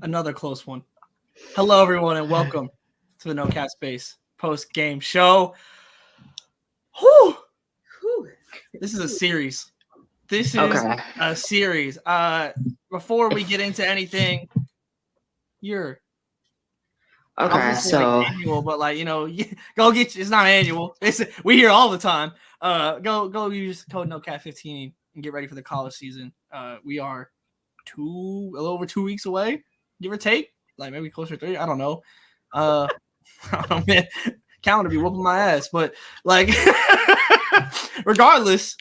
Another close one. Hello, everyone, and welcome to the No Cap Space post-game show. Whew. This is a series. A series. Before we get into anything, you're okay. So annual, but go get. It's not annual. We hear all the time. Go use code NOCAP15 and get ready for the college season. We are a little over 2 weeks away, give or take. Like maybe closer to 3. I don't know. I don't know, man. Calendar be whooping my ass, but regardless,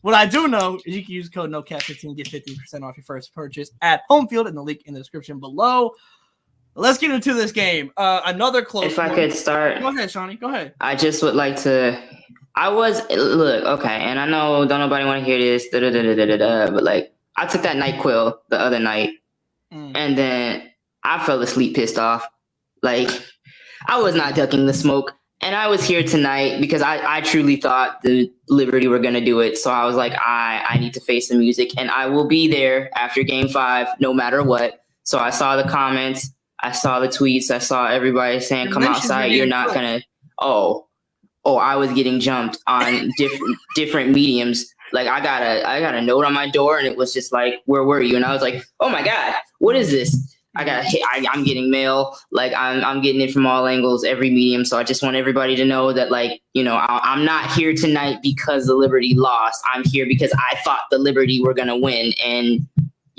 what I do know is you can use code NOCAP15 and get 15% off your first purchase at Home Field in the link in the description below. Let's get into this game. Another close. If I could start, go ahead, Shawnee. Go ahead. I just would like to. Okay, and I know don't nobody want to hear this, but I took that NyQuil the other night, and then I fell asleep pissed off. I was not ducking the smoke, and I was here tonight because I truly thought the Liberty were going to do it. So I was like, I need to face the music, and I will be there after Game 5, no matter what. So I saw the comments, I saw the tweets, I saw everybody saying, "Come outside, you're not going to." Oh, I was getting jumped on different mediums. I got a note on my door, and it was just like, "Where were you?" And I was like, "Oh my God, what is this?" I'm getting mail. I'm getting it from all angles, every medium. So I just want everybody to know that, I'm not here tonight because the Liberty lost. I'm here because I thought the Liberty were gonna win, and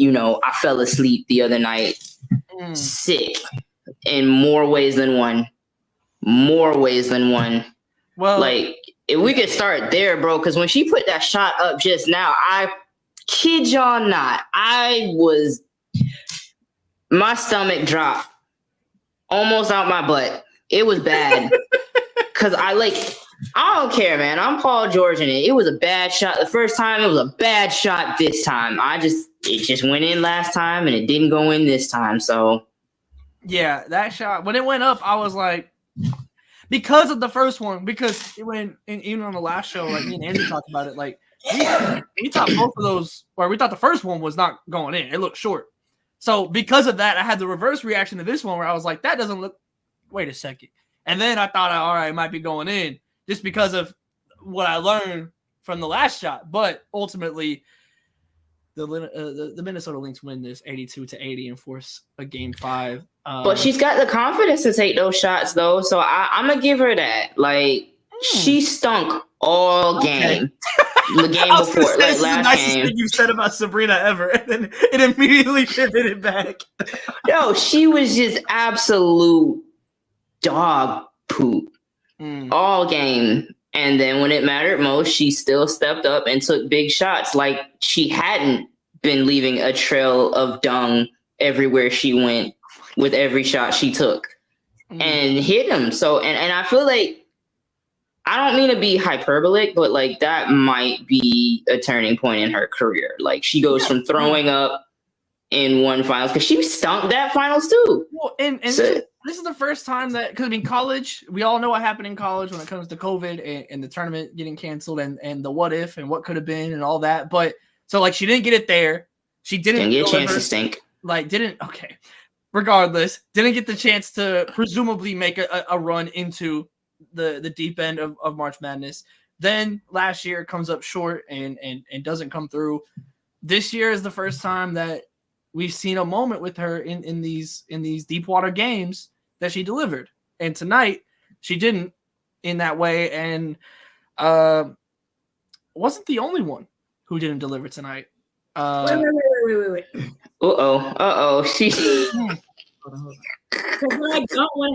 I fell asleep the other night, sick, in more ways than one. Well, if we could start there, bro, because when she put that shot up just now, I kid y'all not, my stomach dropped almost out my butt. It was bad. Cause I don't care, man. I'm Paul George in it. It was a bad shot the first time. It was a bad shot this time. It just went in last time and it didn't go in this time. So yeah, that shot, when it went up, I was like, because of the first one, because even on the last show, me and Andrew talked about it, we thought both of those, or we thought the first one was not going in. It looked short. So because of that, I had the reverse reaction to this one where I was like, that doesn't look, wait a second. And then I thought, all right, it might be going in just because of what I learned from the last shot. But ultimately, the Minnesota Lynx win this 82-80 and force a Game 5. But she's got the confidence to take those shots, though. So I'm going to give her that. She stunk all game. The game before, last game. Thing you said about Sabrina ever, and then it immediately pivoted back. Yo, she was just absolute dog poop all game. And then when it mattered most, she still stepped up and took big shots like she hadn't been leaving a trail of dung everywhere she went with every shot she took and hit him. So, and I feel like, I don't mean to be hyperbolic, but that might be a turning point in her career. She goes from throwing up in one finals because she stunk that finals too. Well, and this is the first time that, because college, we all know what happened in college when it comes to COVID and the tournament getting canceled and the what if and what could have been and all that. But so she didn't get it there. She didn't get a chance to stink. Regardless, didn't get the chance to presumably make a run into the deep end of March Madness. Then last year comes up short and doesn't come through. This year is the first time that we've seen a moment with her in these deep water games that she delivered. And tonight she didn't in that way, and wasn't the only one who didn't deliver tonight. Wait. She So what I don't want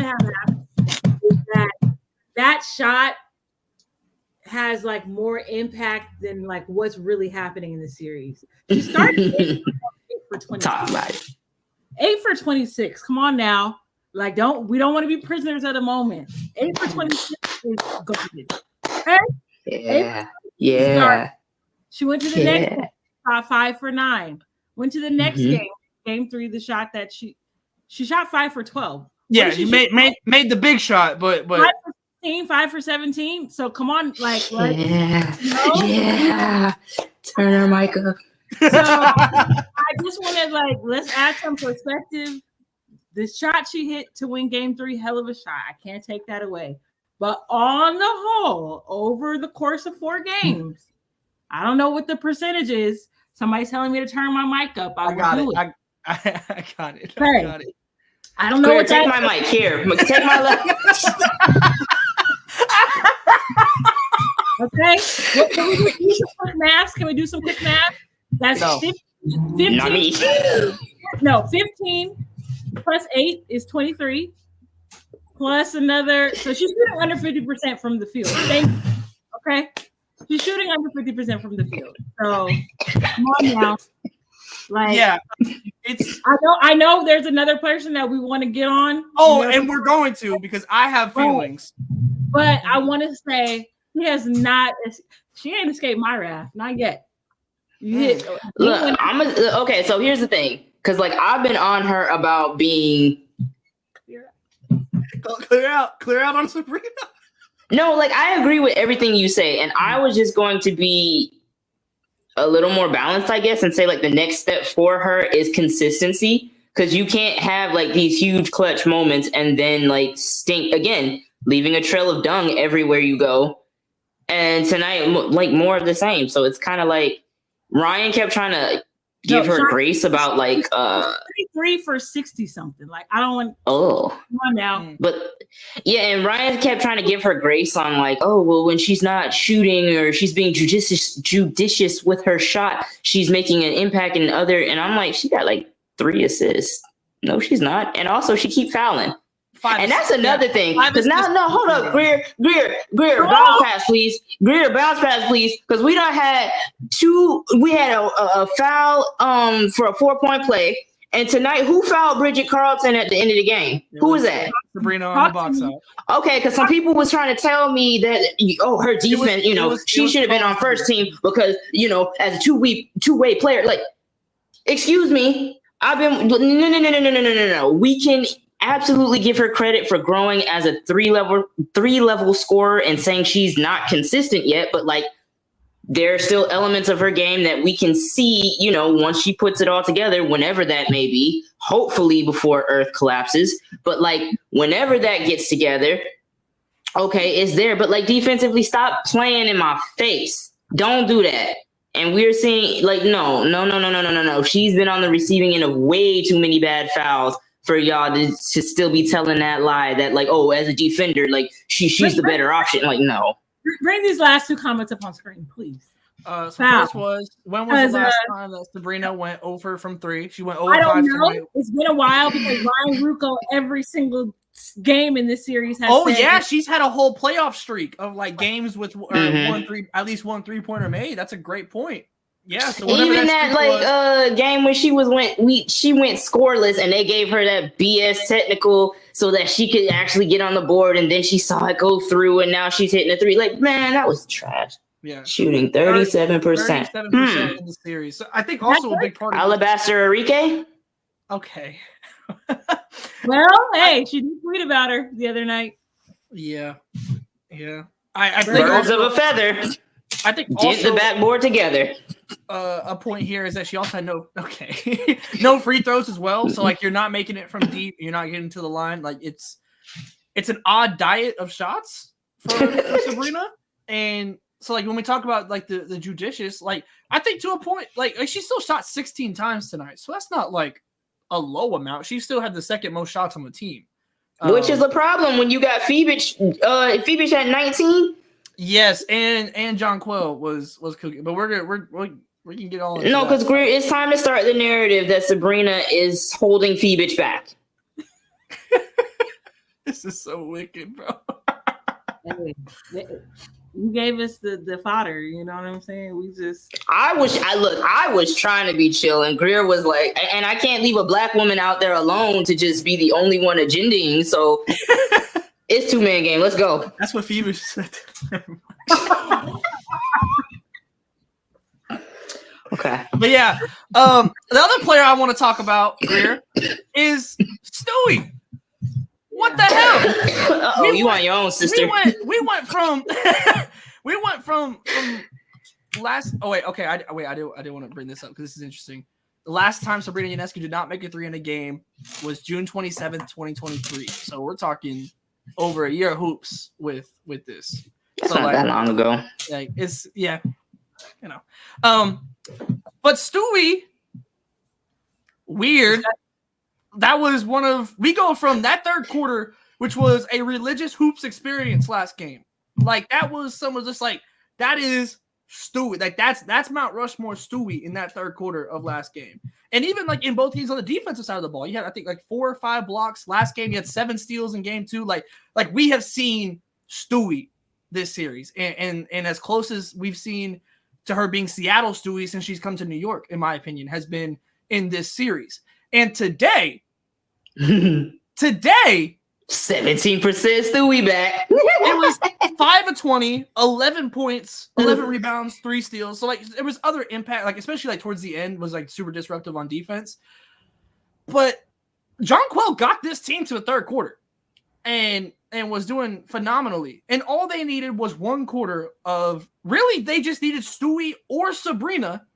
to have happen is that shot has more impact than what's really happening in the series. She started 8 for 26. 8 for 26. Come on now. We don't want to be prisoners of the moment. 8 for 26 is golden. Okay? Yeah. She went to the next game, shot 5 for 9. Went to the next game 3, the shot that she shot 5 for 12. Yeah, she made the big shot, but 5 for 17. So come on, yeah. Turn her mic up. So I just want to let's add some perspective. The shot she hit to win Game 3, hell of a shot. I can't take that away. But on the whole, over the course of 4 games, I don't know what the percentage is. Somebody's telling me to turn my mic up. I got it. I got it. Okay. I got it. I don't know what take my mic here. Take my left. Okay. Can we do some quick math? Can we do some quick math? That's 15. Not me. No, 15 plus 8 is 23. Plus another. So she's shooting under 50% from the field. Okay. She's shooting under 50% from the field. So come on now. It's. I know. There's another person that we want to get on. Oh, and we're going to because I have feelings. But I want to say she ain't escaped my wrath, not yet. Look, okay. So here's the thing, because I've been on her about being clear out on Sabrina. No, I agree with everything you say, and I was just going to be a little more balanced, I guess, and say the next step for her is consistency, because you can't have these huge clutch moments and then stink again, leaving a trail of dung everywhere you go. And tonight, more of the same. So it's kind of Ryan kept trying to give her grace about 33 for 60 something. I don't want. Oh, come on now. But yeah, and Ryan kept trying to give her grace on when she's not shooting or she's being judicious with her shot, she's making an impact in other. And I'm she got 3 assists. No, she's not. And also she keep fouling. And that's another thing. Because hold up, Greer, bounce pass, please. Greer, bounce pass, please. Because we done had we had a foul for a 4-point play. And tonight, who fouled Bridget Carlton at the end of the game? Who was that? Sabrina on the box out. Okay, because some people was trying to tell me that, her defense, she should have been on first team because, as a two-way player. Excuse me. No. We can absolutely give her credit for growing as a three level scorer and saying she's not consistent yet, but there are still elements of her game that we can see, once she puts it all together, whenever that may be, hopefully before Earth collapses. But whenever that gets together, okay, it's there. But defensively, stop playing in my face. Don't do that. And we're seeing no. She's been on the receiving end of way too many bad fouls for y'all to still be telling that lie that as a defender, she's the better option. No. Bring these last 2 comments up on screen, please. So first when was the last time that Sabrina went over from 3? She went over 5 tonight. It's been a while because Ryan Rucco every single game in this series has she's had a whole playoff streak of games with 1-3, at least 1 3-pointer made. That's a great point. Yeah, so even that game when she went scoreless and they gave her that BS technical so that she could actually get on the board, and then she saw it go through and now she's hitting a 3. Man, that was trash. Yeah, shooting 37%. 37% in the series. So I think also a big part of Alabaster Enrique. Okay. Well, hey, she did tweet about her the other night. Yeah. I think birds of a feather. I think get also, the backboard together. A point here is that she also had no free throws as well. So you're not making it from deep, you're not getting to the line. It's an odd diet of shots for Sabrina. And so when we talk about the judicious, I think to a point, she still shot 16 times tonight. So that's not a low amount. She still had the second most shots on the team. Which is a problem when you got Phoebus at 19. Yes, and John Quill was cooking, but we can get all into no, because it's time to start the narrative that Sabrina is holding Phoebus back. This is so wicked, bro. You gave us the fodder, you know what I'm saying? I was trying to be chill, and Greer was and I can't leave a black woman out there alone to just be the only one agendaing, so it's 2-man game. Let's go. That's what Phoebus said. Okay. But yeah, the other player I want to talk about here is Stewie. What the hell? You on your own, sister. We went from last. Oh wait, okay. I do want to bring this up because this is interesting. the last time Sabrina Ionescu did not make a 3 in a game was June 27th, 2023. So we're talking over a year of hoops with this. It's so not that long ago. Like it's but Stewie, weird. That was we go from that third quarter, which was a religious hoops experience last game. Like that was someone just like that is Stewie. Like that's Mount Rushmore Stewie in that third quarter of last game. And even like in both teams on the defensive side of the ball, you had I think like 4 or 5 blocks. Last game, you had 7 steals in game 2. Like we have seen Stewie this series, and as close as we've seen to her being Seattle Stewie since she's come to New York, in my opinion, has been in this series. And today, 17% Stewie back. It was 5 of 20, 11 points, 11 rebounds, 3 steals. So like there was other impact, like especially like towards the end was like super disruptive on defense. But Jonquel got this team to the third quarter and was doing phenomenally. And all they needed was one quarter of really they just needed Stewie or Sabrina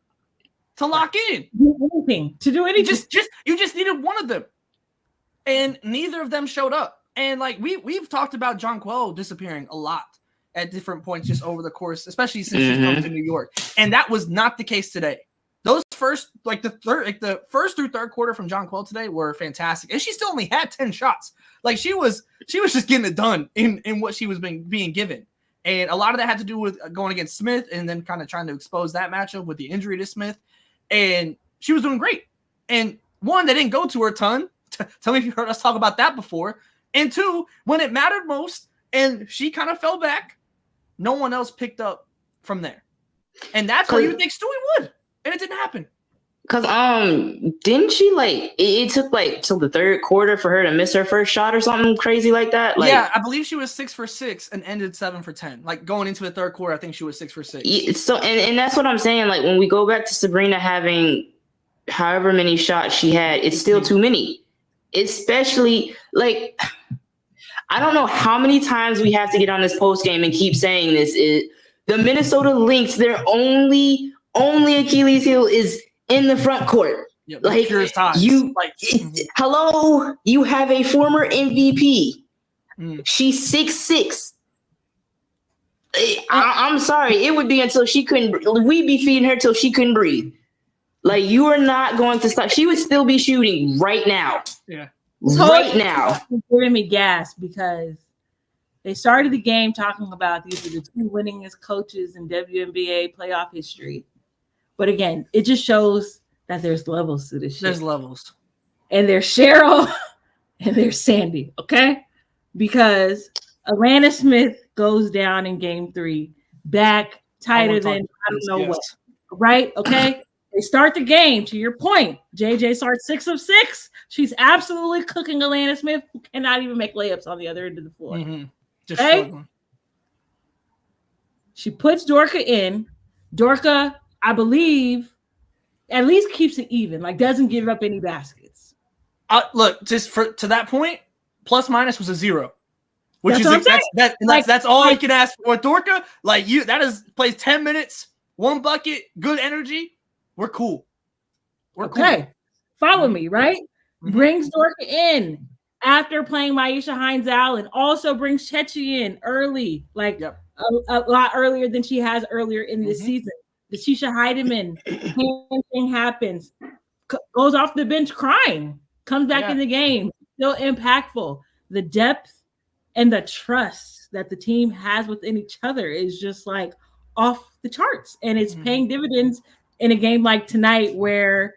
to lock in. To do anything. You just needed one of them. And neither of them showed up. And like we've talked about Jonquel disappearing a lot at different points just over the course, especially since she's come to New York. And that was not the case today. Those first, the first through third quarter from Jonquel today were fantastic. And she still only had 10 shots. Like she was just getting it done in what she was being given. And a lot of that had to do with going against Smith and then kind of trying to expose that matchup with the injury to Smith. And she was doing great. And one, they didn't go to her a ton. Tell me if you heard us talk about that before. And 2, when it mattered most and she kind of fell back, no one else picked up from there. And that's where you would think Stewie would. And it didn't happen. Because didn't she it took till the third quarter for her to miss her first shot or something crazy like that? Yeah, I believe she was 6 for 6 and ended 7 for 10. Like going into the third quarter, I think she was 6 for 6. So and that's what I'm saying. Like when we go back to Sabrina having however many shots she had, it's still too many. Especially I don't know how many times we have to get on this post game and keep saying this. The Minnesota Lynx, their only Achilles heel is in the front court. Yep, hello, you have a former MVP. She's 6'6". I'm sorry, it would be until we'd be feeding her till she couldn't breathe. Like you are not going to stop. She would still be shooting right now. Yeah, right now. It's giving me gas because they started the game talking about these are the 2 winningest coaches in WNBA playoff history. But again, it just shows that there's levels to this shit. There's levels. And there's Cheryl and there's Sandy, okay? Because Alana Smith goes down in game 3, back tighter than I don't know what. Right? Okay? They start the game, to your point. JJ starts 6 of 6. She's absolutely cooking Alana Smith, who cannot even make layups on the other end of the floor. Just okay? struggling. She puts Dorka in. Dorka, I believe, at least keeps it even, doesn't give up any baskets. Look, just to that point, plus minus was a 0. Which that's that's all you can ask for. Dorka, plays 10 minutes, 1 bucket, good energy. We're cool. Cool. Follow me, right? Brings Dorka in after playing Maisha Hines-Allen. Also brings Chechi in early, a lot earlier than she has earlier in this season. The Shisha Heidemann thing happens. Goes off the bench crying. Comes back in the game. Still impactful. The depth and the trust that the team has within each other is just off the charts. And it's paying dividends in a game like tonight where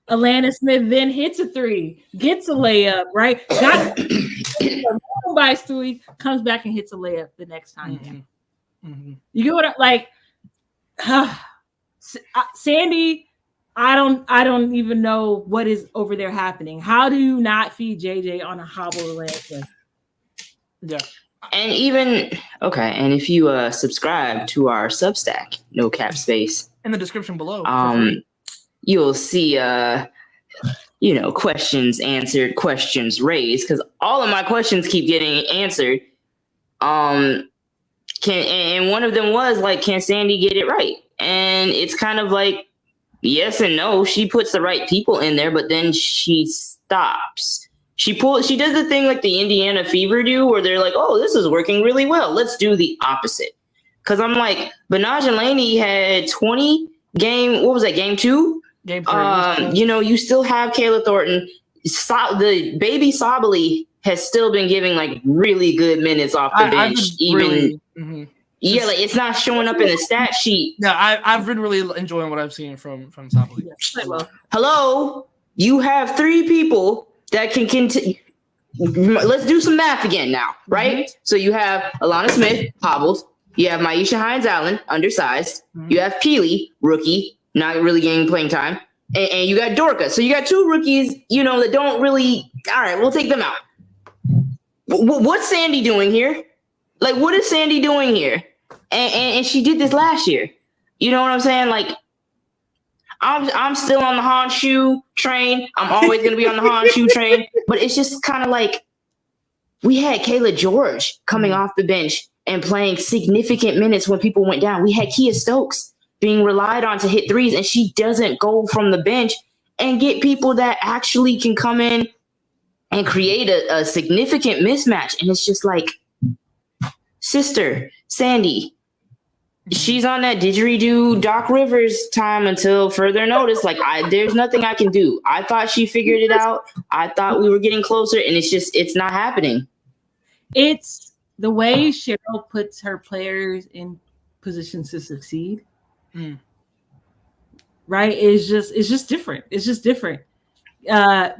Alana Smith then hits a 3, gets a layup, right? Got by Stewie, comes back and hits a layup the next time. You get what Sandy, I don't even know what is over there happening. How do you not feed JJ on a hobble Alana? Yeah. And and if you subscribe to our Substack, No Cap Space, in the description below, you'll see questions answered, questions raised, because all of my questions keep getting answered. And one of them was can Sandy get it right? And it's kind of yes and no. She puts the right people in there, but then she stops. She does the thing like the Indiana Fever do, where they're like, "Oh, this is working really well. Let's do the opposite." Because I'm like, Benaj and Laney had 20 game. What was that? Game 2. Game 3. You still have Kayla Thornton. The baby Sabali has still been giving like really good minutes off the bench. Yeah, like it's not showing up in the stat sheet. No, I've been really enjoying what I've seen from Sabali. Well, Hello, you have 3 people that can continue. Let's do some math again now, right? Mm-hmm. So you have Alana Smith, hobbled. You have Maisha Hines-Allen, undersized. Mm-hmm. You have Peely, rookie, not really getting playing time. And you got Dorka. So you got 2 rookies, that don't really. All right, we'll take them out. What's Sandy doing here? Like, what is Sandy doing here? And she did this last year. You know what I'm saying? Like, I'm still on the Honshu train. I'm always going to be on the Honshu train. But it's just kind of like we had Kayla George coming off the bench and playing significant minutes when people went down. We had Kia Stokes being relied on to hit threes, and she doesn't go from the bench and get people that actually can come in and create a significant mismatch. And it's just like, sister, Sandy, she's on that didgeridoo Doc Rivers time until further notice. Like, there's nothing I can do. I thought she figured it out. I thought we were getting closer, and it's not happening. It's the way Cheryl puts her players in positions to succeed. Right? It's just different. It's just different.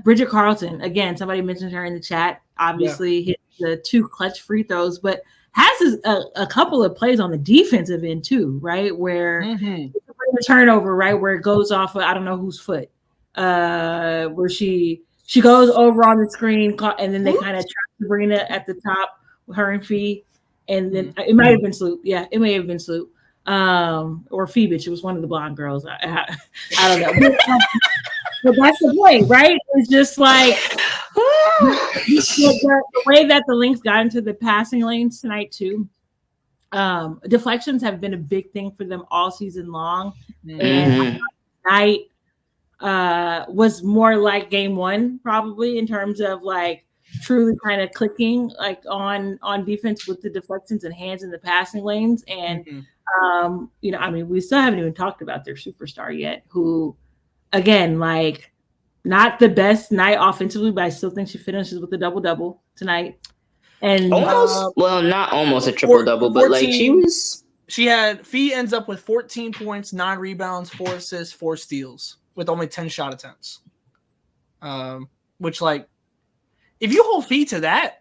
Bridget Carlton, again, somebody mentioned her in the chat, obviously hit the 2 clutch free throws, but has a couple of plays on the defensive end too, right? Where it's a turnover, right? Where it goes off of, I don't know whose foot, where she goes over on the screen and then they kind of trap Sabrina at the top with her and Fee. And then it might have been Sloop. Yeah, it may have been Sloop. Or Phoebe. It was one of the blonde girls. I don't know. But that's the point, right? It's just like the way that the Lynx got into the passing lanes tonight too. Deflections have been a big thing for them all season long, and tonight was more like game 1 probably in terms of like truly kind of clicking like on defense with the deflections and hands in the passing lanes. And we still haven't even talked about their superstar yet, who again, like, not the best night offensively, but I still think she finishes with a double-double tonight. And not almost a triple-double, but like Fee ends up with 14 points, 9 rebounds, 4 assists, 4 steals with only 10 shot attempts. Which, like, if you hold Fee to that,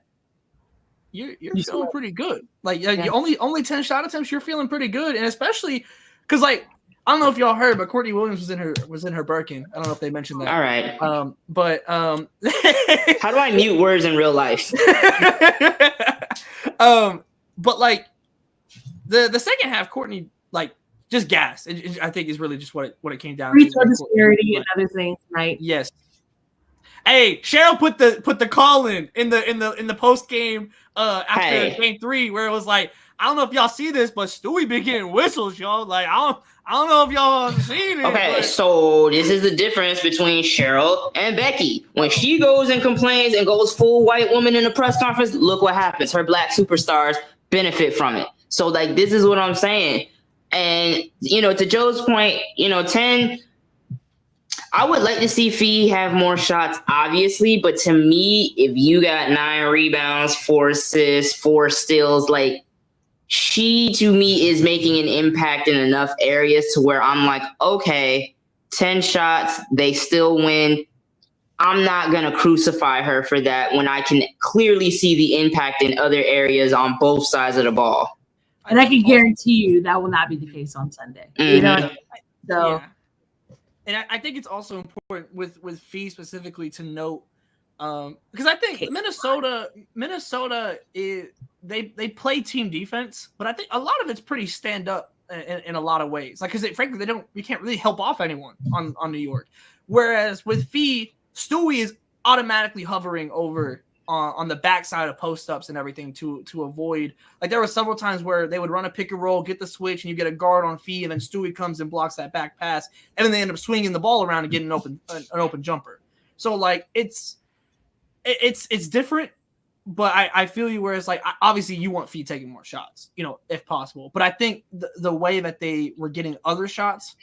you're feeling pretty good. Like, you only 10 shot attempts, you're feeling pretty good, and especially because, like, I don't know if y'all heard, but Courtney Williams was in her Birkin. I don't know if they mentioned that. All right. How do I mute words in real life? But like the second half, Courtney like just gassed. I think is really just what it came down to. Disparity and other things, right? Yes. Hey, Cheryl put the call in the post game after game 3 where it was like, I don't know if y'all see this, but Stewie been getting whistles, y'all. Like, I don't know if y'all seen it. Okay, so this is the difference between Cheryl and Becky. When she goes and complains and goes full white woman in a press conference, look what happens. Her black superstars benefit from it. So, like, this is what I'm saying. And, to Joe's point, 10, I would like to see Fee have more shots, obviously. But to me, if you got 9 rebounds, 4 assists, 4 steals, like, she, to me, is making an impact in enough areas to where I'm like, okay, 10 shots, they still win. I'm not going to crucify her for that when I can clearly see the impact in other areas on both sides of the ball. And I can guarantee you that will not be the case on Sunday. Mm-hmm. So, yeah. And I think it's also important with Fee specifically to note, because I think Minnesota is they play team defense, but I think a lot of it's pretty stand up in a lot of ways. Like, because frankly we can't really help off anyone on New York. Whereas with Fee, Stewie is automatically hovering over on the backside of post-ups and everything to avoid. Like there were several times where they would run a pick and roll, get the switch, and you get a guard on Fee, and then Stewie comes and blocks that back pass, and then they end up swinging the ball around and getting an open jumper. So like it's different, but I feel you where it's like obviously you want Fee taking more shots, if possible. But I think the way that they were getting other shots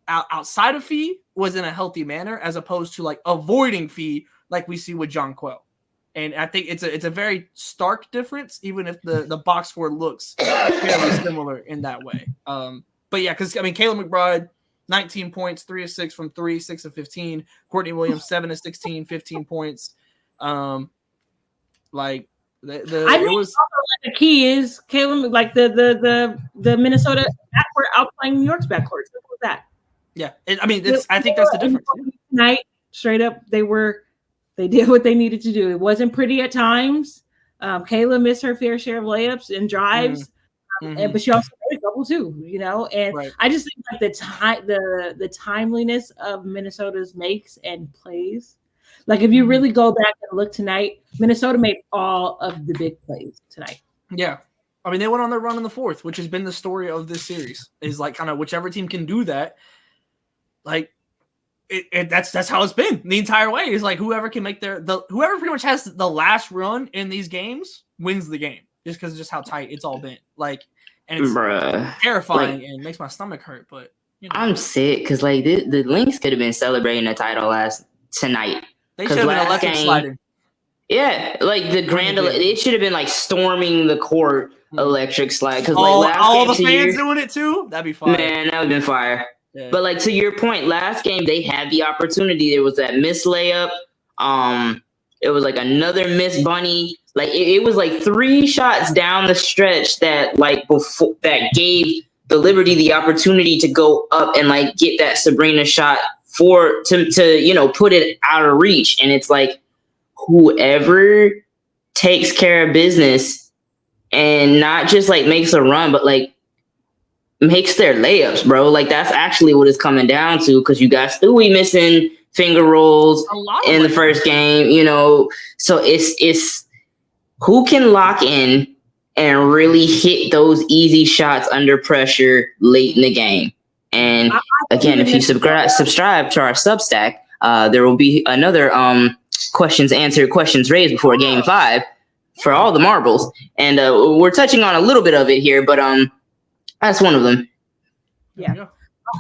outside of Fee was in a healthy manner, as opposed to like avoiding Fee like we see with John Quell. And I think it's a very stark difference, even if the box score looks fairly similar in that way. But yeah, because Caleb McBride, 19 points, 3 of 6 from 3, 6 of 15. Courtney Williams, 7 of 16, 15 points. I think the key is Caleb, like the Minnesota backcourt outplaying New York's backcourt. Simple as that. Yeah, I think that's the difference. Tonight, straight up, they did what they needed to do. It wasn't pretty at times. Kayla missed her fair share of layups and drives, but she also made a couple too. And right. I just think like the timeliness of Minnesota's makes and plays. Like if you really go back and look tonight, Minnesota made all of the big plays tonight. Yeah. They went on their run in the fourth, which has been the story of this series, is like kind of whichever team can do that. Like that's how it's been the entire way. Is like whoever can make whoever pretty much has the last run in these games wins the game, just because of just how tight it's all been. Like, and it's terrifying and makes my stomach hurt. But I'm sick because like the Lynx could have been celebrating the title tonight. They should have been electric sliding. Yeah, like the grand. It should have been like storming the court, electric slide. Because all the fans doing it too. That'd be fire. Man, that would have been fire. Yeah. But like to your point, last game they had the opportunity. There was that missed layup. It was like another missed bunny. Like it was like 3 shots down the stretch that like before that gave the Liberty the opportunity to go up and like get that Sabrina shot to put it out of reach. And it's like whoever takes care of business and not just like makes a run, but like makes their layups, bro. Like that's actually what it's coming down to, because you got Stewie missing finger rolls in the first game, so it's who can lock in and really hit those easy shots under pressure late in the game. And again, if you subscribe to our Substack, there will be another questions answered, questions raised before game 5 for all the marbles. And we're touching on a little bit of it here, but that's one of them. Yeah.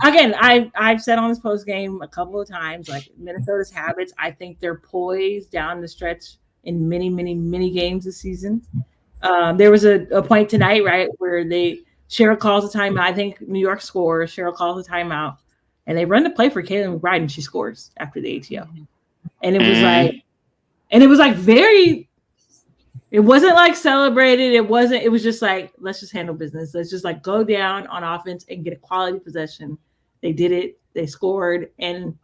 Again, I've said on this post game a couple of times, like Minnesota's habits, I think they're poised down the stretch in many, many, many games this season. There was a point tonight, right, where Cheryl calls a timeout. I think New York scores. Cheryl calls a timeout, and they run the play for Kayla McBride, and she scores after the ATO. And it was like very. It wasn't like celebrated. It was just like, let's just handle business. Let's just like go down on offense and get a quality possession. They did it. They scored. And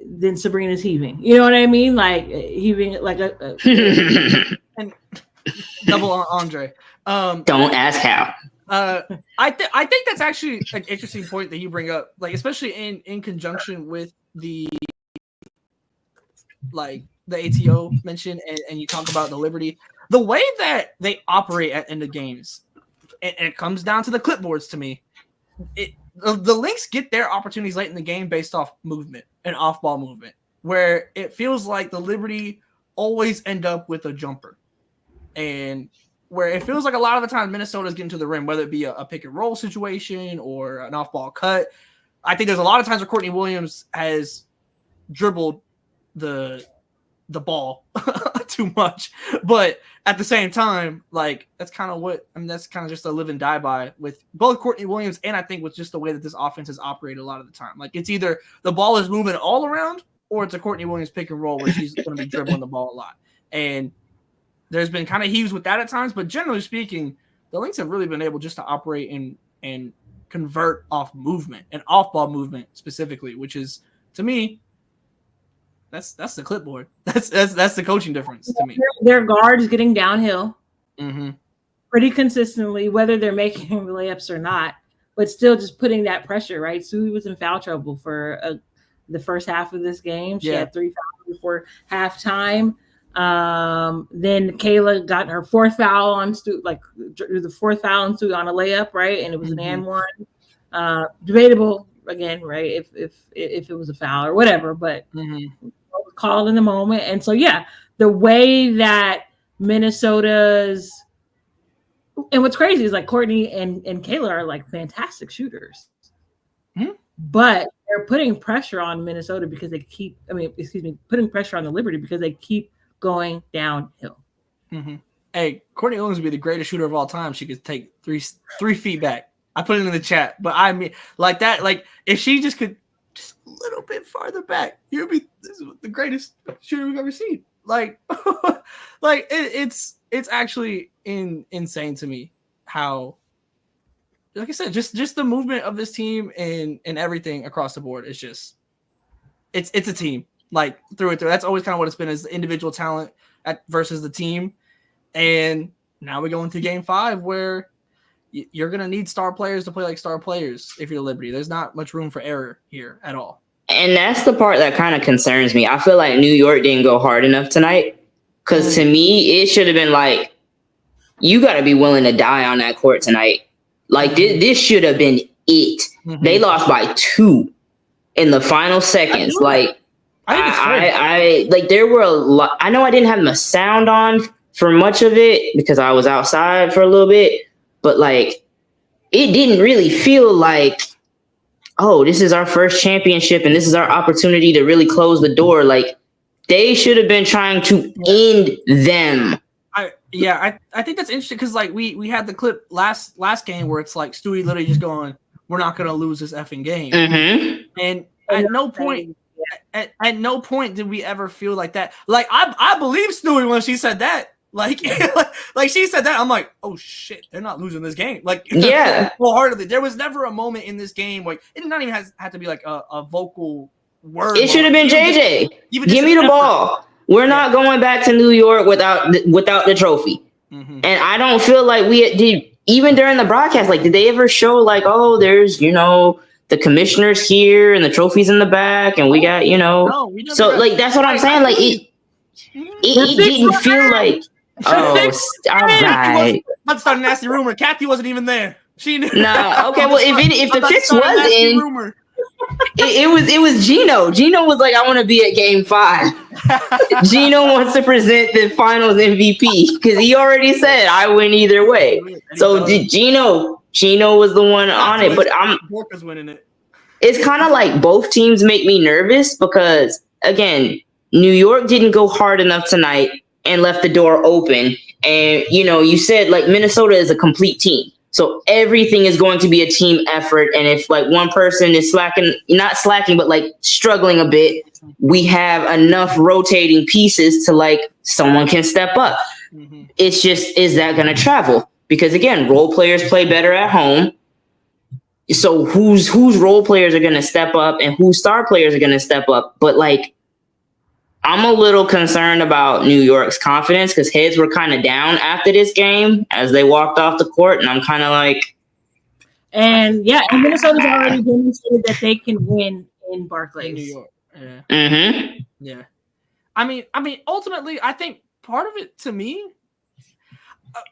then Sabrina's heaving. You know what I mean? Like heaving like a and double Andre. Don't ask how. I think that's actually an interesting point that you bring up, like especially in conjunction with the ATO mentioned, and you talk about the Liberty, the way that they operate at end of games, and it comes down to the clipboards to me. The Lynx get their opportunities late in the game based off movement and off-ball movement, where it feels like the Liberty always end up with a jumper, and where it feels like a lot of the time Minnesota's getting to the rim, whether it be a pick and roll situation or an off-ball cut. I think there's a lot of times where Courtney Williams has dribbled the ball too much, but at the same time, like that's kind of just a live and die by with both Courtney Williams, and I think with just the way that this offense has operated a lot of the time. Like it's either the ball is moving all around, or it's a Courtney Williams pick and roll where she's going to be dribbling the ball a lot. And there's been kind of heaves with that at times, but generally speaking, the Lynx have really been able just to operate and convert off movement and off ball movement specifically, which is to me. That's the clipboard. That's the coaching difference to me. Their guard is getting downhill pretty consistently, whether they're making layups or not, but still just putting that pressure, right? Sue was in foul trouble for the first half of this game. She had 3 fouls before halftime. Then Kayla got her fourth foul on Stu, like the fourth foul on Stu on a layup, right? And it was an and one. Debatable again, right? If it was a foul or whatever, but called in the moment. And so yeah, the way that Minnesota's and what's crazy is like Courtney and Kayla are like fantastic shooters. But they're putting pressure on Minnesota because they keep, putting pressure on the Liberty because they keep going downhill. Hey, Courtney Owens would be the greatest shooter of all time. She could take three feet back. I put it in the chat, but I mean, like that, like if she just could just a little bit farther back, you'd be the greatest shooter we've ever seen. Like, like it's actually insane to me how, like I said, just the movement of this team and everything across the board is just it's a team, like through and through. That's always kind of what it's been, is the individual talent versus the team. And now we go into game 5 where you're gonna need star players to play like star players if you're Liberty. There's not much room for error here at all. And that's the part that kind of concerns me. I feel like New York didn't go hard enough tonight, because to me it should have been like, you got to be willing to die on that court tonight. Like this should have been it. They lost by 2 in the final seconds. Like I like there were a lot. I know I didn't have my sound on for much of it because I was outside for a little bit, but like it didn't really feel like, oh, this is our first championship and this is our opportunity to really close the door. Like they should have been trying to end them. I think that's interesting because like we had the clip last game where it's like Stewie literally just going, "We're not gonna lose this effing game," and at no point did we ever feel like that. Like I believe Stewie when she said that. Like like she said that, I'm like, oh shit, they're not losing this game. Like wholeheartedly, there was never a moment in this game like it did not even have to be like a vocal word. It should have been JJ. Give me the ball. We're not going back to New York without the trophy. And I don't feel like we did, even during the broadcast, like, did they ever show like, oh, there's, the commissioners here and the trophies in the back and we got, No, so like, that's what I'm saying. Like it didn't feel like, oh, all right. Let's start a nasty rumor. Kathy wasn't even there. She knew. Nah, okay. Well, if the fix was in, rumor. It was Gino. Gino was like, I want to be at game 5. Gino wants to present the finals MVP because he already said I win either way. So Gino was the one on it, but Borka's winning it. It's kind of like both teams make me nervous because again, New York didn't go hard enough tonight and left the door open. And you said like Minnesota is a complete team. So everything is going to be a team effort. And if like one person is not slacking, but like struggling a bit, we have enough rotating pieces to like someone can step up. It's just, is that going to travel? Because again, role players play better at home. So whose role players are going to step up and whose star players are going to step up? But like, I'm a little concerned about New York's confidence because heads were kind of down after this game as they walked off the court. And I'm kind of like. And Minnesota's already demonstrated that they can win in Barclays. In New York. Yeah. I mean, ultimately, I think part of it to me,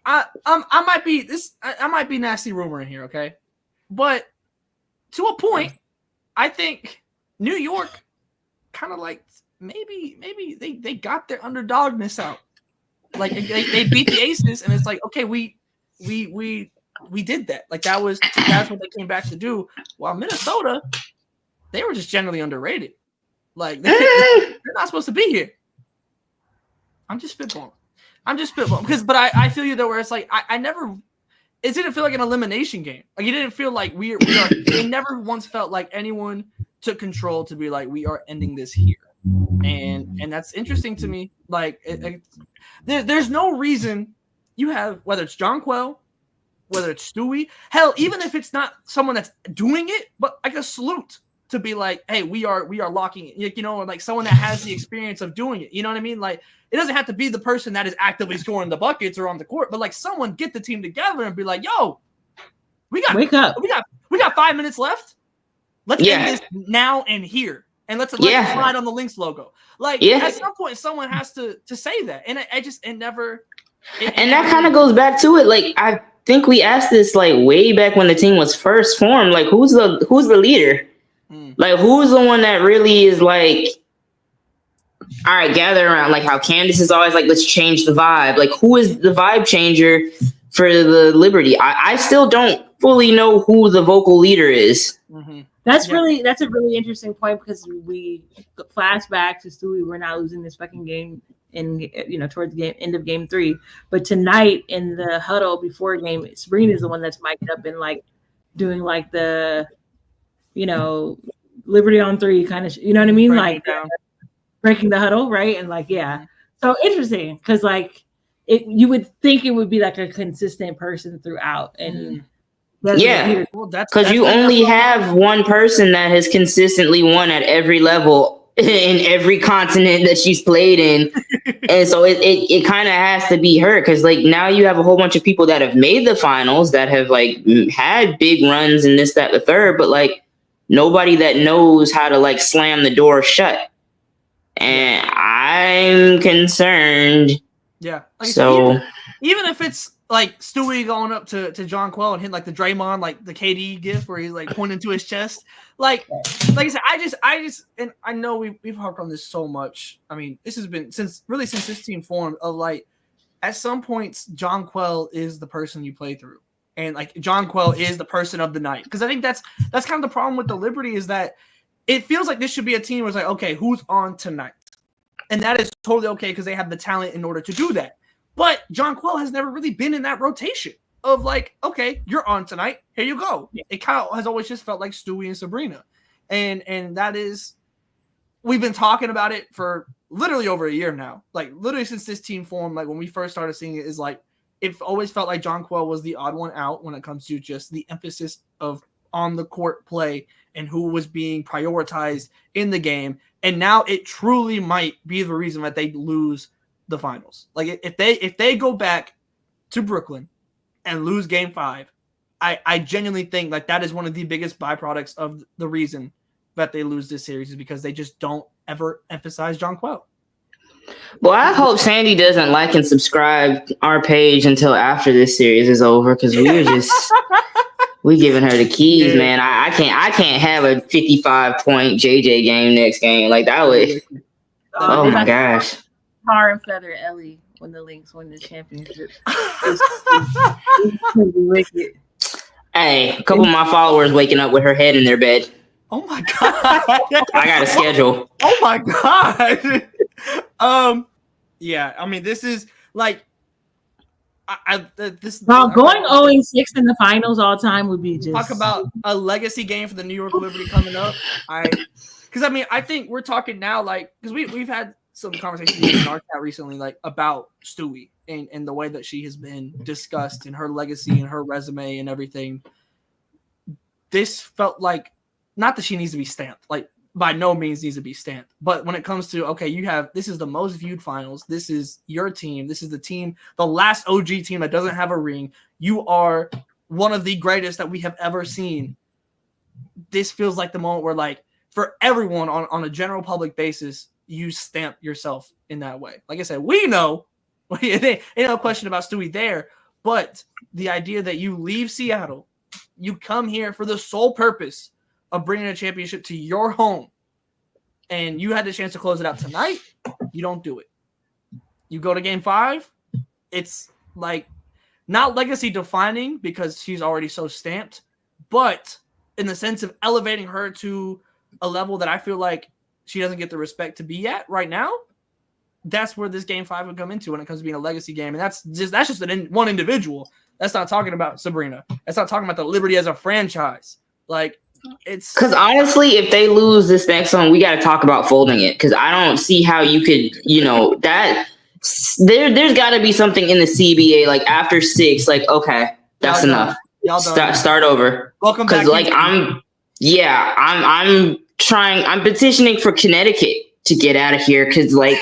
I might be nasty rumor in here, okay? But to a point, I think New York kind of like, maybe they got their underdogness out. Like they beat the Aces, and it's like, okay, we did that. Like that's what they came back to do. While Minnesota, they were just generally underrated. Like they're not supposed to be here. I'm just spitballing because, but I feel you though, where it's like it didn't feel like an elimination game. Like it didn't feel like we are. It never once felt like anyone took control to be like, we are ending this here. And that's interesting to me. Like there's no reason you have, whether it's John Quell, whether it's Stewie, hell, even if it's not someone that's doing it, but like a salute to be like, hey, we are locking it, like someone that has the experience of doing it. You know what I mean? Like it doesn't have to be the person that is actively scoring the buckets or on the court, but like someone get the team together and be like, yo, wake up. We got 5 minutes left. Let's end this now and here. and let's slide on the Lynx logo. Like at some point, someone has to say that, and it never. And that kind of goes back to it. Like I think we asked this like way back when the team was first formed. Like who's the leader? Like who's the one that really is like, all right, gather around. Like how Candace is always like, let's change the vibe. Like who is the vibe changer for the Liberty? I still don't fully know who the vocal leader is. Mm-hmm. That's a really interesting point because we flashback to Stewie. We're not losing this fucking game towards the end of game 3. But tonight in the huddle before game, Sabrina is the one that's mic'd up and like doing like the, Liberty on 3 kind of, you know what I mean? Breaking the huddle, right? And like, yeah. So interesting because like you would think it would be like a consistent person throughout. And yeah, because you only have one person that has consistently won at every level in every continent that she's played in. And so it kind of has to be her because like now you have a whole bunch of people that have made the finals that have like had big runs in this, that, the third, but like nobody that knows how to like slam the door shut. And I'm concerned. Yeah. Like, so even if it's like Stewie going up to Jonquel and hitting like the Draymond, like the KD gift where he's like pointing to his chest. Like I said, I just, and I know we've harped on this so much. I mean, this has been since this team formed of like, at some points, Jonquel is the person you play through. And like Jonquel is the person of the night. Because I think that's kind of the problem with the Liberty is that it feels like this should be a team where it's like, okay, who's on tonight? And that is totally okay because they have the talent in order to do that. But Jonquel has never really been in that rotation of like, okay, you're on tonight. Here you go. It kind of has always just felt like Stewie and Sabrina. And that is, we've been talking about it for literally over a year now. Like literally since this team formed, like when we first started seeing it is like, it always felt like Jonquel was the odd one out when it comes to just the emphasis of on the court play and who was being prioritized in the game. And now it truly might be the reason that they lose the finals. Like if they go back to Brooklyn and lose game 5, I genuinely think like that is one of the biggest byproducts of the reason that they lose this series is because they just don't ever emphasize Jonquel. Well, I hope Sandy doesn't like and subscribe our page until after this series is over because we giving her the keys, man. I can't have a 55-point JJ game next game like that would. Oh my gosh. Tar and feather Ellie when the Lynx win the championship. Hey, a couple of my followers waking up with her head in their bed. Oh my god! I got a schedule. Oh my god! Yeah. I mean, this is like, this. Well, going 0-6 in the finals all time would be just talk about a legacy game for the New York Liberty coming up. Because I think we're talking now like because we've had some conversations in our chat recently like about Stewie and the way that she has been discussed and her legacy and her resume and everything. This felt like not that she needs to be stamped, like by no means needs to be stamped. But when it comes to, okay, this is the most viewed finals. This is your team. This is the team, the last OG team that doesn't have a ring. You are one of the greatest that we have ever seen. This feels like the moment where like for everyone on a general public basis, you stamp yourself in that way. Like I said, we know, ain't no question about Stewie there, but the idea that you leave Seattle, you come here for the sole purpose of bringing a championship to your home, and you had the chance to close it out tonight, you don't do it. You go to game 5, it's like not legacy defining because she's already so stamped, but in the sense of elevating her to a level that I feel like she doesn't get the respect to be at right now. That's where this game 5 would come into when it comes to being a legacy game. And that's just one individual. That's not talking about Sabrina. That's not talking about the Liberty as a franchise. Like, it's because honestly, if they lose this next one, we got to talk about folding it. Because I don't see how you could, that there's got to be something in the CBA like after 6, like okay, that's enough. Start over. Welcome back. Because like I'm petitioning for Connecticut to get out of here because like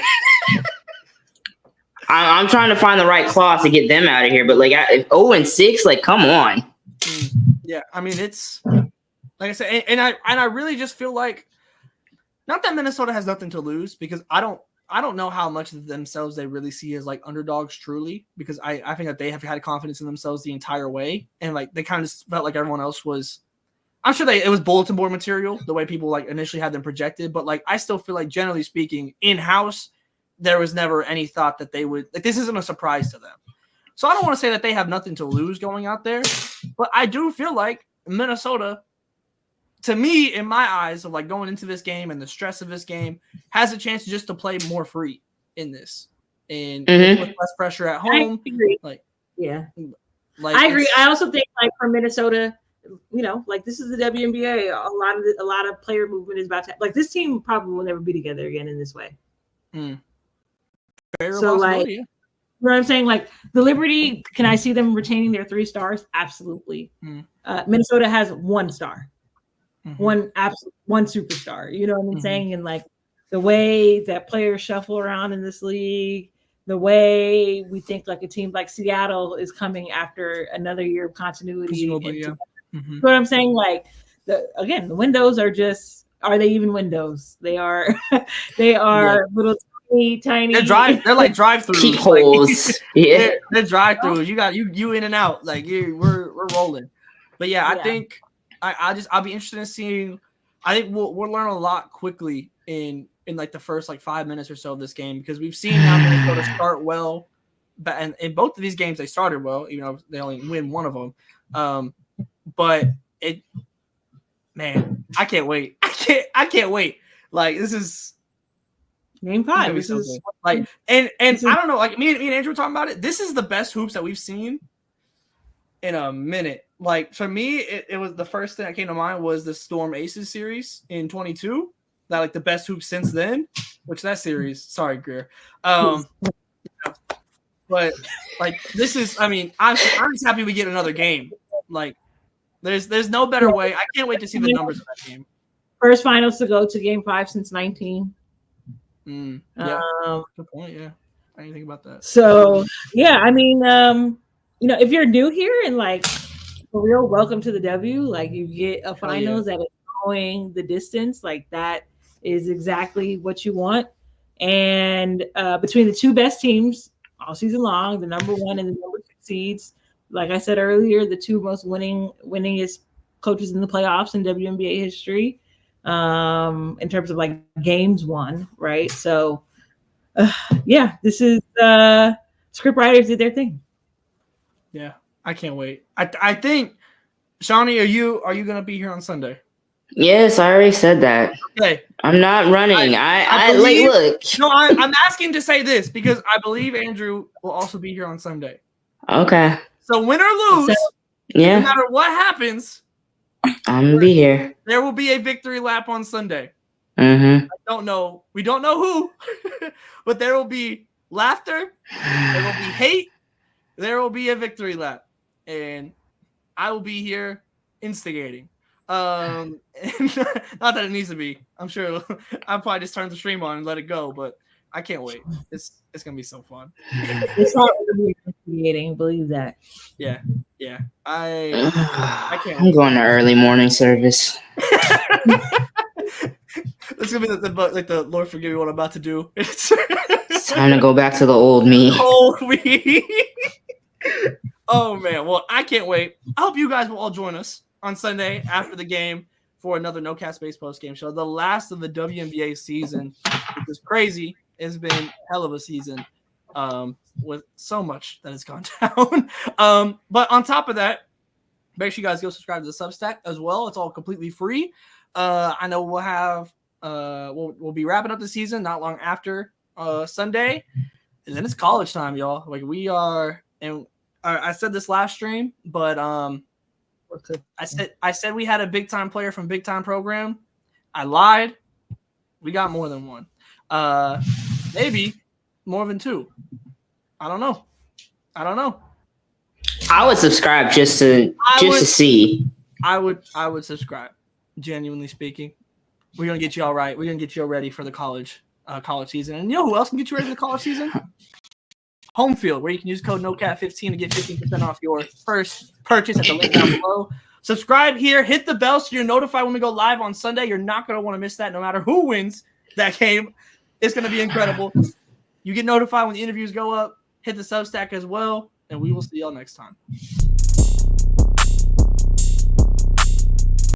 I'm trying to find the right clause to get them out of here. But like 0-6, like come on. Yeah, I mean it's like I said, and I really just feel like not that Minnesota has nothing to lose, because I don't know how much of themselves they really see as like underdogs truly, because I think that they have had confidence in themselves the entire way, and like they kind of felt like everyone else was. I'm sure it was bulletin board material the way people like initially had them projected, but like I still feel like generally speaking in house there was never any thought that they would like this isn't a surprise to them. So I don't want to say that they have nothing to lose going out there, but I do feel like Minnesota, to me, in my eyes, of like going into this game and the stress of this game, has a chance just to play more free in this and with less pressure at home. I agree. Like, yeah, like I agree. I also think like for Minnesota, you know, like this is the WNBA. A lot of player movement is about to like this team probably will never be together again in this way. So like, you know what I'm saying? Like the Liberty, can I see them retaining their 3 stars? Absolutely. Minnesota has 1 star. One superstar, you know what I'm saying? And like the way that players shuffle around in this league, the way we think like a team like Seattle is coming after another year of continuity. You know what I'm saying? Like the windows are they even windows? They are little tiny. They're like drive-throughs. Peepholes. Yeah. They're drive-throughs. You got you in and out. Like we're rolling. But yeah, I think I'll be interested in seeing. I think we'll learn a lot quickly in like the first like 5 minutes or so of this game, because we've seen now Minnesota start well, but and in both of these games they started well, even though they only win one of them. But I can't wait. I can't wait. Like this is game 5. This is like and I don't know. Like me and Andrew were talking about it. This is the best hoops that we've seen in a minute. Like for me, it was the first thing that came to mind was the Storm Aces series in 22. That like the best hoop since then, which that series. Sorry, Greer. But like this is. I mean, I'm just happy we get another game. Like there's no better way. I can't wait to see the numbers of that game. First finals to go to game 5 since 19. Yeah, good point. Yeah, I didn't think about that. So yeah, I mean, you know, if you're new here and like for real, welcome to the W. Like you get a finals that is going the distance. Like that is exactly what you want. And between the 2 best teams all season long, the number 1 and the number 2 seeds, like I said earlier, the 2 most winningest coaches in the playoffs in WNBA history, in terms of like games won, right? So yeah, this is script writers did their thing. Yeah, I can't wait. I think, Shawnee, are you gonna be here on Sunday? Yes, I already said that. Okay, I'm not running. I believe, look. No, I'm asking to say this because I believe Andrew will also be here on Sunday. Okay. So win or lose, no matter what happens, I'm gonna be here. There will be a victory lap on Sunday. I don't know. We don't know who, but there will be laughter. There will be hate. There will be a victory lap, and I will be here instigating. Not that it needs to be. I'm sure I'll probably just turn the stream on and let it go, but I can't wait. It's gonna be so fun. It's not gonna be instigating. Believe that. Yeah. I can't. I'm going to early morning service. It's gonna be like the Lord forgive me what I'm about to do. It's time to go back to the old me. Old me. Oh man, well I can't wait. I hope you guys will all join us on Sunday after the game for another No Cap Space post game show, the last of the WNBA season, which is crazy. It's been a hell of a season, with so much that has gone down. But on top of that, make sure you guys go subscribe to the Substack as well. It's all completely free. I know we'll have we'll be wrapping up the season not long after Sunday, and then it's college time, y'all. Like we are, and I said this last stream, but I said we had a big time player from big time program. I lied. We got more than one. Maybe more than 2. I don't know. I would subscribe just to see. I would subscribe. Genuinely speaking, we're gonna get you all right. We're gonna get you all ready for the college season. And you know who else can get you ready for the college season? Home Field, where you can use code NOCAT15 to get 15% off your first purchase at the link down below. Subscribe here. Hit the bell so you're notified when we go live on Sunday. You're not going to want to miss that no matter who wins that game. It's going to be incredible. You get notified when the interviews go up. Hit the Substack as well, and we will see y'all next time.